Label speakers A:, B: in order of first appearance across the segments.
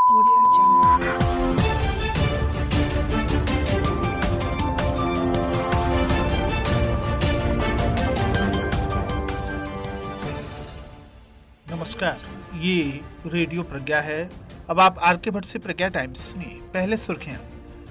A: Audio Jungle.
B: नमस्कार, ये radio प्रज्ञा है। अब आप आर के भट्ट से प्रज्ञा टाइम्स सुनिए। पहले सुर्खियां।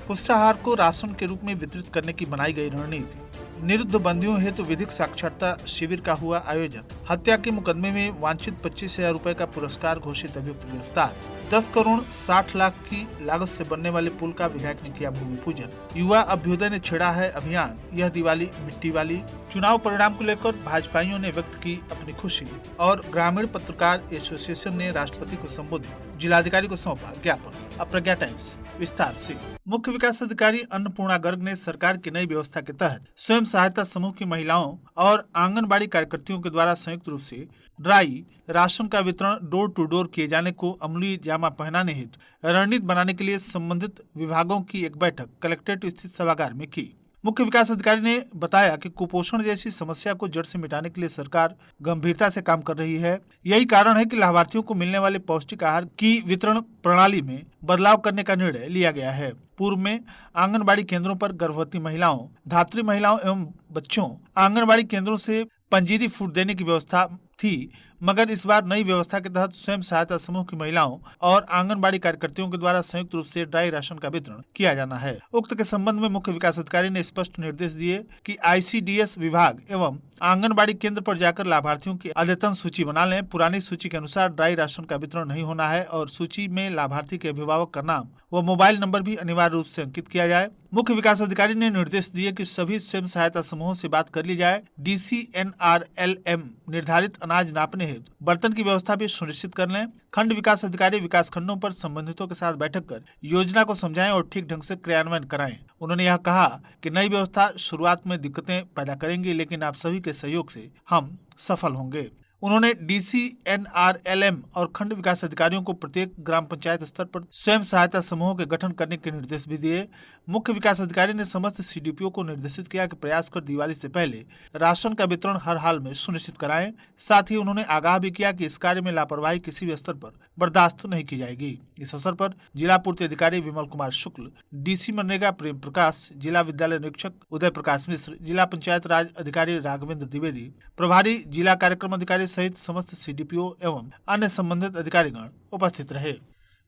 B: पुष्टाहार को राशन के रूप में वितरित करने की बनाई गई रणनीति। निरुद्ध बंदियों हेतु विधिक साक्षरता शिविर का हुआ आयोजन। हत्या के मुकदमे में वांछित 25,000 रुपए का पुरस्कार घोषित अभियुक्त गिरफ्तार। 10 करोड़ 60 लाख की लागत से बनने वाले पुल का विधायक ने किया भूमि पूजन। युवा अभ्युदय ने छेड़ा है अभियान, यह दिवाली मिट्टी वाली। चुनाव परिणाम को लेकर भाजपाइयों ने व्यक्त की अपनी खुशी। और ग्रामीण पत्रकार एसोसिएशन ने राष्ट्रपति को संबोधित, जिलाधिकारी को सौंपा ज्ञापन। अब प्रज्ञा टाइम्स विस्तार से। मुख्य विकास अधिकारी अन्नपूर्णा गर्ग ने सरकार की नई व्यवस्था के तहत स्वयं सहायता समूह की महिलाओं और आंगनबाड़ी कार्यकर्तियों के द्वारा संयुक्त रूप से ड्राई राशन का वितरण डोर टू डोर किए जाने को अमली जामा पहनाने हेतु रणनीति बनाने के लिए संबंधित विभागों की एक बैठक कलेक्ट्रेट स्थित सभागार में की। मुख्य विकास अधिकारी ने बताया कि कुपोषण जैसी समस्या को जड़ से मिटाने के लिए सरकार गंभीरता से काम कर रही है। यही कारण है कि लाभार्थियों को मिलने वाले पौष्टिक आहार की वितरण प्रणाली में बदलाव करने का निर्णय लिया गया है। पूर्व में आंगनबाड़ी केंद्रों पर गर्भवती महिलाओं, धात्री महिलाओं एवं बच्चों आंगनबाड़ी केंद्रों से पंजीरी फूड देने की व्यवस्था थी, मगर इस बार नई व्यवस्था के तहत स्वयं सहायता समूह की महिलाओं और आंगनबाड़ी कार्यकर्तियों के द्वारा संयुक्त रूप से ड्राई राशन का वितरण किया जाना है। उक्त के संबंध में मुख्य विकास अधिकारी ने स्पष्ट निर्देश दिए कि ICDS विभाग एवं आंगनबाड़ी केंद्र पर जाकर लाभार्थियों की अद्यतन सूची बना लें। पुरानी सूची के अनुसार ड्राई राशन का वितरण नहीं होना है और सूची में लाभार्थी के अभिभावक का नाम व मोबाइल नंबर भी अनिवार्य रूप से अंकित किया जाए। मुख्य विकास अधिकारी ने निर्देश दिए कि सभी स्वयं सहायता समूहों से बात कर ली जाए। DCNRLM निर्धारित अनाज नापने हेतु बर्तन की व्यवस्था भी सुनिश्चित कर लें। खंड विकास अधिकारी विकास खंडों पर संबंधितों के साथ बैठक कर योजना को समझाएं और ठीक ढंग से क्रियान्वयन कराएं। उन्होंने यह कहा कि नई व्यवस्था शुरुआत में दिक्कतें पैदा करेंगी, लेकिन आप सभी के सहयोग से हम सफल होंगे। उन्होंने DCNRLM और खंड विकास अधिकारियों को प्रत्येक ग्राम पंचायत स्तर पर स्वयं सहायता समूहों के गठन करने के निर्देश भी दिए। मुख्य विकास अधिकारी ने समस्त CDPO को निर्देशित किया कि प्रयास कर दिवाली से पहले राशन का वितरण हर हाल में सुनिश्चित कराएं। साथ ही उन्होंने आगाह भी किया कि इस कार्य में लापरवाही किसी भी स्तर पर बर्दाश्त नहीं की जाएगी। इस अवसर पर जिला पूर्ति अधिकारी विमल कुमार शुक्ल, DC मनरेगा प्रेम प्रकाश, जिला विद्यालय निरीक्षक उदय प्रकाश मिश्र, जिला पंचायत राज अधिकारी राघवेंद्र द्विवेदी, प्रभारी जिला कार्यक्रम अधिकारी सहित समस्त CDPO एवं अन्य संबंधित अधिकारीगण उपस्थित रहे।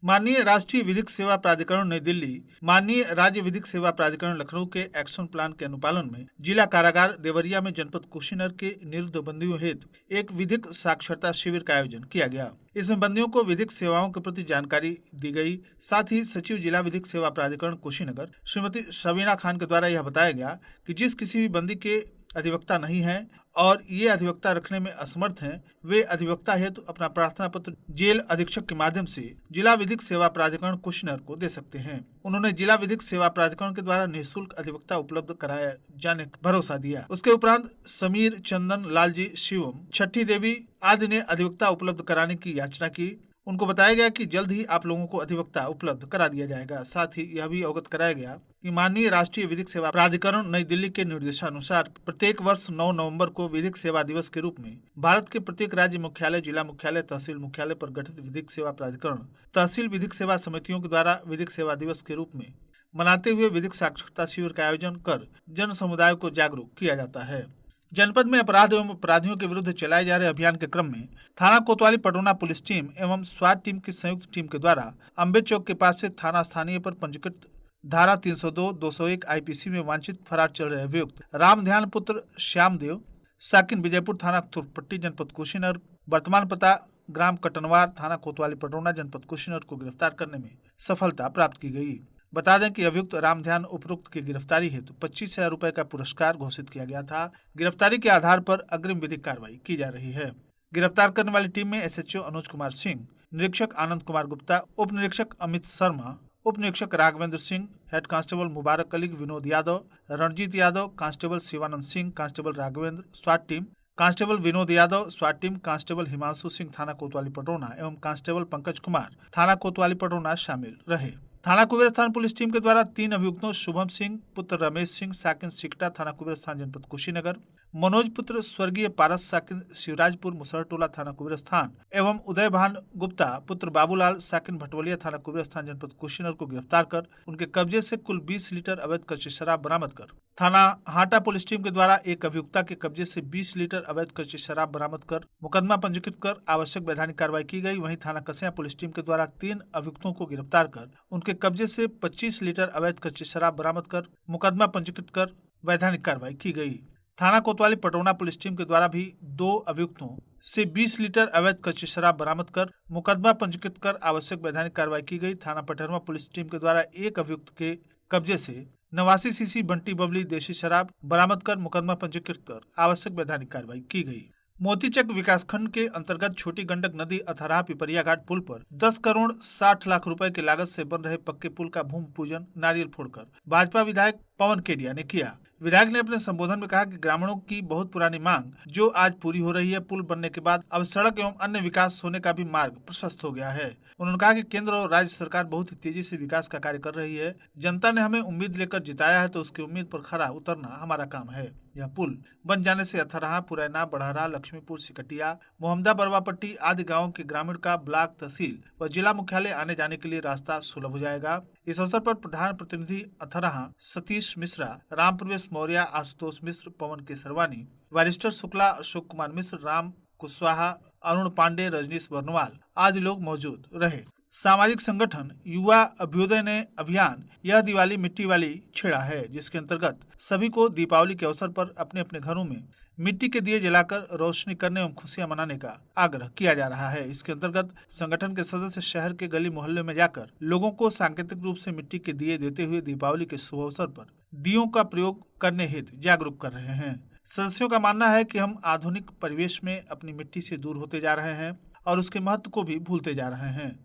B: माननीय राष्ट्रीय विधिक सेवा प्राधिकरण नई दिल्ली, माननीय राज्य विधिक सेवा प्राधिकरण लखनऊ के एक्शन प्लान के अनुपालन में जिला कारागार देवरिया में जनपद कुशीनगर के निरुद्ध बंदियों हेतु एक विधिक साक्षरता शिविर का आयोजन किया गया। इसमें बंदियों को विधिक सेवाओं के प्रति जानकारी दी गई। साथ ही सचिव जिला विधिक सेवा प्राधिकरण कुशीनगर श्रीमती शबीना खान के द्वारा यह बताया गया कि जिस किसी भी बंदी के अधिवक्ता नहीं है और ये अधिवक्ता रखने में असमर्थ हैं, वे अधिवक्ता हेतु अपना प्रार्थना पत्र जेल अधीक्षक के माध्यम से जिला विधिक सेवा प्राधिकरण कुशीनगर को दे सकते हैं। उन्होंने जिला विधिक सेवा प्राधिकरण के द्वारा निःशुल्क अधिवक्ता उपलब्ध कराया जाने का भरोसा दिया। उसके उपरांत समीर, चंदन, लालजी, शिवम, छठी देवी आदि ने अधिवक्ता उपलब्ध कराने की याचना की। उनको बताया गया कि जल्द ही आप लोगों को अधिवक्ता उपलब्ध करा दिया जाएगा। साथ ही यह भी अवगत कराया गया कि माननीय राष्ट्रीय विधिक सेवा प्राधिकरण नई दिल्ली के निर्देशानुसार प्रत्येक वर्ष 9 नवंबर को विधिक सेवा दिवस के रूप में भारत के प्रत्येक राज्य मुख्यालय, जिला मुख्यालय, तहसील मुख्यालय पर गठित विधिक सेवा प्राधिकरण तहसील विधिक सेवा समितियों के द्वारा विधिक सेवा दिवस के रूप में मनाते हुए विधिक साक्षरता शिविर का आयोजन कर जन समुदाय को जागरूक किया जाता है। जनपद में अपराध एवं अपराधियों के विरुद्ध चलाए जा रहे अभियान के क्रम में थाना कोतवाली पटोना पुलिस टीम एवं स्वाट टीम की संयुक्त टीम के द्वारा अम्बेड चौक के पास से थाना स्थानीय पर पंजीकृत धारा 302, 201 IPC में वांछित फरार चल रहे अभियुक्त राम ध्यान पुत्र श्यामदेव साकिन विजयपुर थाना तुर्कपट्टी जनपद कुशीनगर, वर्तमान पता ग्राम कटनवार थाना कोतवाली पटोना जनपद कुशीनगर को गिरफ्तार करने में सफलता प्राप्त की गई। बता दें कि अभियुक्त राम ध्यान उपरोक्त की गिरफ्तारी हेतु 25,000 रुपए का पुरस्कार घोषित किया गया था। गिरफ्तारी के आधार पर अग्रिम विधिक कार्रवाई की जा रही है। गिरफ्तार करने वाली टीम में SHO अनुज कुमार सिंह, निरीक्षक आनंद कुमार गुप्ता, उप निरीक्षक अमित शर्मा, उप निरीक्षक राघवेंद्र सिंह, हेड कांस्टेबल मुबारक Ali, Vinod Yadav, Ranjit Yadav, constable Shivanand Singh, constable Raghavendra, स्वाट team constable Vinod Yadav, स्वाट team constable Himanshu Singh थाना कोतवाली पटोना एवं कांस्टेबल पंकज कुमार थाना कोतवाली पटोना शामिल रहे। थाना कुबेरस्थान पुलिस टीम के द्वारा 3 अभियुक्तों शुभम सिंह पुत्र रमेश सिंह साकिन सिकटा थाना कुबेरस्थान जनपद कुशीनगर, मनोज पुत्र स्वर्गीय पारस साकिन शिवराजपुर मुसहरटोला थाना कुबेरस्थान एवं उदय भान गुप्ता पुत्र बाबूलाल साकिन भटवलिया थाना कुबेरस्थान जनपद कुशीनगर को गिरफ्तार कर उनके कब्जे से कुल 20 लीटर अवैध कच्ची शराब बरामद कर थाना हाटा पुलिस टीम के द्वारा एक अभियुक्ता के कब्जे से 20 लीटर अवैध कच्ची शराब बरामद कर मुकदमा पंजीकृत कर आवश्यक वैधानिक कार्रवाई की गई। वहीं थाना कसिया पुलिस टीम के द्वारा 3 अभियुक्तों को गिरफ्तार कर उनके कब्जे से 25 लीटर अवैध कच्ची शराब बरामद कर मुकदमा पंजीकृत कर वैधानिक कार्रवाई की गई। थाना कोतवाली पटौना पुलिस टीम के द्वारा भी 2 अभियुक्तों से 20 लीटर अवैध कच्ची शराब बरामद कर मुकदमा पंजीकृत कर आवश्यक वैधानिक कार्रवाई की गई। थाना पटरवा पुलिस टीम के द्वारा एक अभियुक्त के कब्जे से 89 सीसी बंटी बबली देशी शराब बरामद कर मुकदमा पंजीकृत कर आवश्यक वैधानिक कार्रवाई की गई। मोतीचक विकासखंड के अंतर्गत छोटी गंडक नदी अथराहा पिपरिया घाट पुल पर 10 करोड़ 60 लाख रुपए की लागत से बन रहे पक्के पुल का भूमि पूजन नारियल फोड़कर भाजपा विधायक पवन केडिया ने किया। विधायक ने अपने संबोधन में कहा कि ग्रामीणों की बहुत पुरानी मांग जो आज पूरी हो रही है। पुल बनने के बाद अब सड़क एवं अन्य विकास होने का भी मार्ग प्रशस्त हो गया है। उन्होंने कहा कि केंद्र और राज्य सरकार बहुत ही तेजी से विकास का कार्य कर रही है। जनता ने हमें उम्मीद लेकर जिताया है तो उसकी उम्मीद पर खरा उतरना हमारा काम है। यह पुल बन जाने से अथराहा, पुरैना, बढ़हरा, लक्ष्मीपुर, सिकटिया, मोहम्मदा, बरवापट्टी आदि गाँव के ग्रामीण का ब्लॉक, तहसील व जिला मुख्यालय आने जाने के लिए रास्ता सुलभ हो जाएगा। इस अवसर पर प्रधान प्रतिनिधि अथराहा सतीश मिश्रा, राम प्रवेश मौर्य, आशुतोष मिश्र, पवन केसरवानी, बैरिस्टर शुक्ला, अशोक कुमार मिश्र, राम कुशवाहा, अरुण पांडे, रजनीश बर्नवाल आदि लोग मौजूद रहे। सामाजिक संगठन युवा अभ्युदय ने अभियान यह दिवाली मिट्टी वाली छेड़ा है, जिसके अंतर्गत सभी को दीपावली के अवसर पर अपने अपने घरों में मिट्टी के दिए जलाकर रोशनी करने एवं खुशियां मनाने का आग्रह किया जा रहा है। इसके अंतर्गत संगठन के सदस्य शहर के गली मोहल्ले में जाकर लोगों को सांकेतिक रूप से मिट्टी के दिए देते हुए दीपावली के शुभ अवसर पर दियों का प्रयोग करने हेतु जागरूक कर रहे हैं। सदस्यों का मानना है कि हम आधुनिक परिवेश में अपनी मिट्टी से दूर होते जा रहे हैं और उसके महत्व को भी भूलते जा रहे हैं।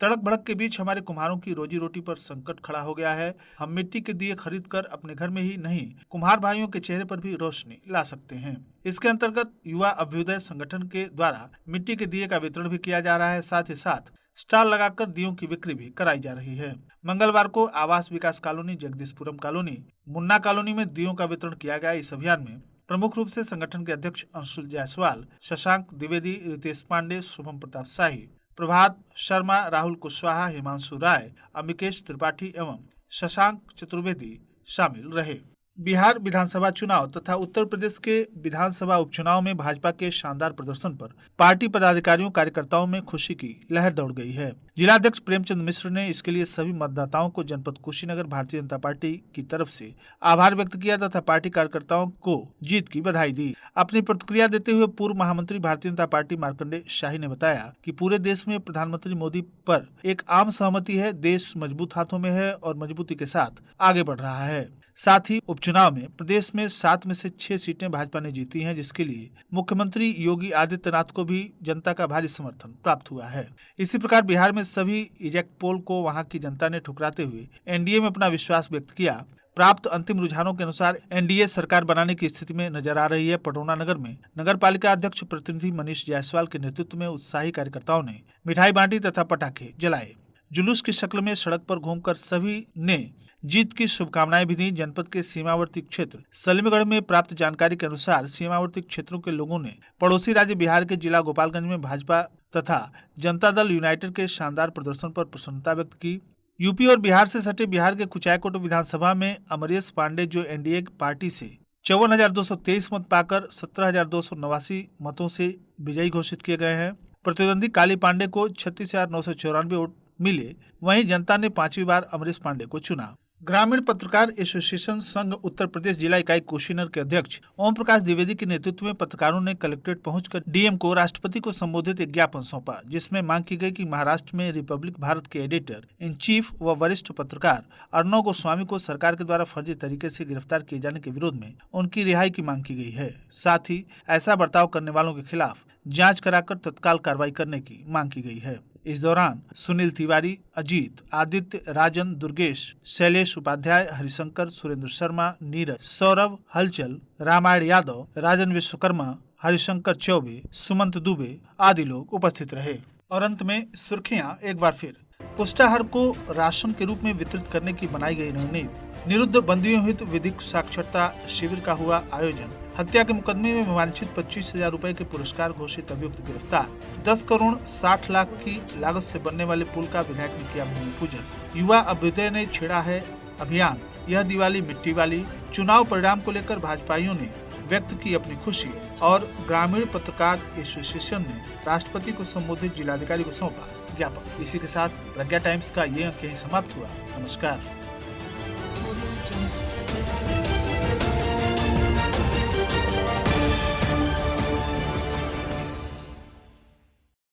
B: तड़क भड़क के बीच हमारे कुम्हारों की रोजी रोटी पर संकट खड़ा हो गया है। हम मिट्टी के दिए खरीद कर अपने घर में ही नहीं, कुम्हार भाइयों के चेहरे पर भी रोशनी ला सकते हैं। इसके अंतर्गत युवा अभ्युदय संगठन के द्वारा मिट्टी के दिए का वितरण भी किया जा रहा है। साथ ही साथ स्टॉल लगाकर दियों की बिक्री भी कराई जा रही है। मंगलवार को Awas Vikas colony, Jagdishpuram colony, Munna colony में दियों का वितरण किया गया। इस अभियान में प्रमुख रूप से संगठन के अध्यक्ष अंशुल जायसवाल, शशांक द्विवेदी, रितेश पांडे, शुभम प्रताप शाही, प्रभात शर्मा, राहुल कुशवाहा, हिमांशु राय, अमिकेश त्रिपाठी एवं शशांक चतुर्वेदी शामिल रहे। बिहार विधानसभा चुनाव तथा उत्तर प्रदेश के विधानसभा उपचुनाव में भाजपा के शानदार प्रदर्शन पर पार्टी पदाधिकारियों कार्यकर्ताओं में खुशी की लहर दौड़ गई है। जिलाध्यक्ष प्रेमचंद मिश्र ने इसके लिए सभी मतदाताओं को जनपद कुशीनगर भारतीय जनता पार्टी की तरफ से आभार व्यक्त किया तथा पार्टी कार्यकर्ताओं को जीत की बधाई दी। अपनी प्रतिक्रिया देते हुए पूर्व महामंत्री भारतीय जनता पार्टी मार्कंडेय शाही ने बताया कि पूरे देश में प्रधानमंत्री मोदी पर एक आम सहमति है। देश मजबूत हाथों में है और मजबूती के साथ आगे बढ़ रहा है। साथ ही उपचुनाव में प्रदेश में 7 में से 6 सीटें भाजपा ने जीती हैं, जिसके लिए मुख्यमंत्री योगी आदित्यनाथ को भी जनता का भारी समर्थन प्राप्त हुआ है। इसी प्रकार बिहार में सभी इजेक्ट पोल को वहां की जनता ने ठुकराते हुए एनडीए में अपना विश्वास व्यक्त किया। प्राप्त अंतिम रुझानों के अनुसार एनडीए सरकार बनाने की स्थिति में नजर आ रही है। पटौना नगर में नगर पालिका अध्यक्ष प्रतिनिधि मनीष जायसवाल के नेतृत्व में उत्साही कार्यकर्ताओं ने मिठाई बांटी तथा पटाखे जलाए। जुलूस की शक्ल में सड़क पर घूमकर सभी ने जीत की शुभकामनाएं भी दी। जनपद के सीमावर्ती क्षेत्र सलीमगढ़ में प्राप्त जानकारी के अनुसार सीमावर्ती क्षेत्रों के लोगों ने पड़ोसी राज्य बिहार के जिला गोपालगंज में भाजपा तथा जनता दल यूनाइटेड के शानदार प्रदर्शन पर प्रसन्नता व्यक्त की। यूपी और बिहार से सटे बिहार के कुचायकोट विधानसभा में अमरेश पांडे जो एनडीए पार्टी से 54,223 मत पाकर 17,289 मतों से विजयी घोषित किए गए हैं। प्रतिद्वंदी काली पांडे को 36,994 वोट मिले। वहीं जनता ने 5वीं बार अमरीश पांडे को चुना। ग्रामीण पत्रकार एसोसिएशन संघ उत्तर प्रदेश जिला इकाई कुशीनगर के अध्यक्ष ओम प्रकाश द्विवेदी के नेतृत्व में पत्रकारों ने कलेक्ट्रेट पहुंचकर डीएम को राष्ट्रपति को संबोधित एक ज्ञापन सौंपा, जिसमें मांग की गई कि महाराष्ट्र में रिपब्लिक भारत के एडिटर इन चीफ व वरिष्ठ पत्रकार अर्णव गोस्वामी को सरकार के द्वारा फर्जी तरीके से गिरफ्तार किए जाने के विरोध में उनकी रिहाई की मांग की गई है। साथ ही ऐसा बर्ताव करने वालों के खिलाफ जांच कराकर तत्काल कार्रवाई करने की मांग की गई है। इस दौरान सुनील तिवारी, अजीत, आदित्य, राजन, दुर्गेश, शैलेश उपाध्याय, हरिशंकर, सुरेंद्र शर्मा, नीरज, सौरभ, हलचल, रामायण यादव, राजन विश्वकर्मा, हरिशंकर चौबे, सुमंत दुबे आदि लोग उपस्थित रहे। और अंत में सुर्खियां एक बार फिर। पुष्टाहार को राशन के रूप में वितरित करने की बनाई गई रणनीति। निरुद्ध बंदियों हेतु विधिक साक्षरता शिविर का हुआ आयोजन। हत्या के मुकदमे में वांछित 25,000 रुपए के पुरस्कार घोषित अभियुक्त गिरफ्तार। 10 करोड़ 60 लाख की लागत से बनने वाले पुल का विधायक ने किया भूमि पूजन। युवा अभ्युदय ने छेड़ा है अभियान, यह दिवाली मिट्टी वाली। चुनाव परिणाम को लेकर भाजपाइयों ने व्यक्त की अपनी खुशी। और ग्रामीण पत्रकार एसोसिएशन ने राष्ट्रपति को संबोधित जिलाधिकारी को सौंपा ज्ञापन। इसी के साथ प्रज्ञा टाइम्स का ये अंक यहीं समाप्त हुआ। नमस्कार।